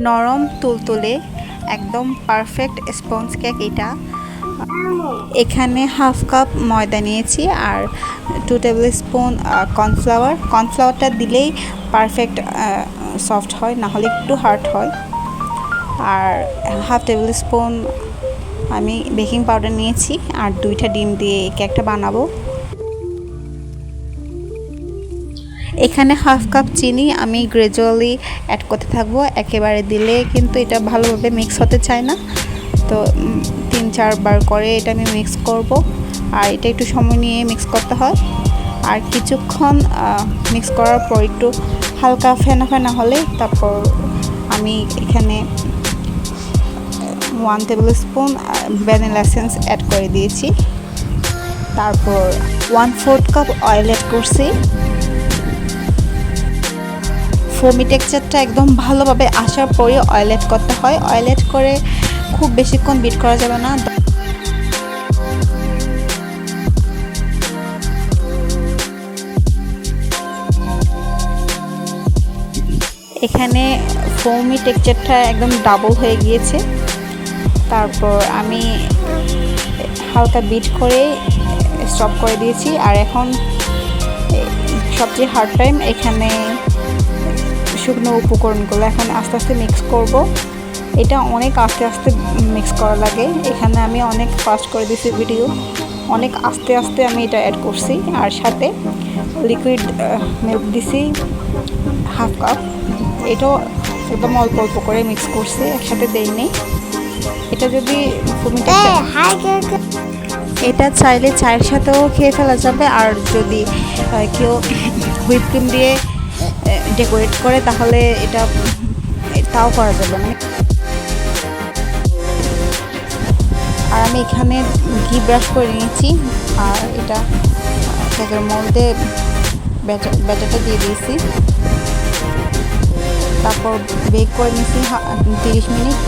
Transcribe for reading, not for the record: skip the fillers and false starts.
নরম তুলতুলে একদম পারফেক্ট স্পঞ্জ কেক এটা। এখানে হাফ কাপ ময়দা নিয়েছি আর 2 টেবিল স্পুন কর্নফ্লাওয়ারটা দিলেই পারফেক্ট সফট হয়, না হলে একটু হার্ড হয়। আর হাফ টেবিল স্পুন আমি বেকিং পাউডার নিয়েছি আর 2টা ডিম দিয়ে এই কেকটা বানাবো। এখানে হাফ কাপ চিনি আমি গ্রাজুয়ালি অ্যাড করতে থাকবো, একেবারে দিলে কিন্তু এটা ভালোভাবে মিক্স হতে চায় না। তো 3-4 বার করে এটা আমি মিক্স করব, আর এটা একটু সময় নিয়ে মিক্স করতে হয়। আর কিছুক্ষণ মিক্স করার পর একটু হালকা ফেনা ফেনা হলে তারপর আমি এখানে 1 table spoon vanilla essence add করে দিয়েছি। তারপর 1/4 কাপ অয়েল অ্যাড করছি। ফোমি টেক্সচারটা একদম ভালোভাবে আসার পরে অয়েল অ্যাড করতে হয়। অয়েল অ্যাড করে খুব বেশিক্ষণ বিট করা যাবে না। এখানে ফোমি টেক্সচারটা একদম ডাবল হয়ে গিয়েছে। তারপর আমি হালকা বিট করে স্টপ করে দিয়েছি। আর এখন সবচেয়ে হার্ড টাইম, এখানে শুকনো উপকরণগুলো এখন আস্তে আস্তে মিক্স করব। এটা অনেক আস্তে আস্তে মিক্স করা লাগে। এখানে আমি অনেক ফাস্ট করে দিয়েছি ভিডিও, অনেক আস্তে আস্তে আমি এটা অ্যাড করছি। আর সাথে লিকুইড মিল্ক দিছি হাফ কাপ, এটাও একদম অল্প অল্প করে মিক্স করছি, একসাথে দেইনি। এটা যদি এটা চাইলে চায়ের সাথেও খেয়ে ফেলা যাবে, আর যদি কেউ হুইপ ক্রিম দিয়ে ডেকোরেট করে তাহলে এটাও করা যাবে। আর আমি এখানে ঘি ব্রাশ করে নিয়েছি, আর এটা কেকের মধ্যে ব্যাটারটা দিয়ে দিয়েছি। তারপর বেক করে নিয়েছি 30 মিনিট।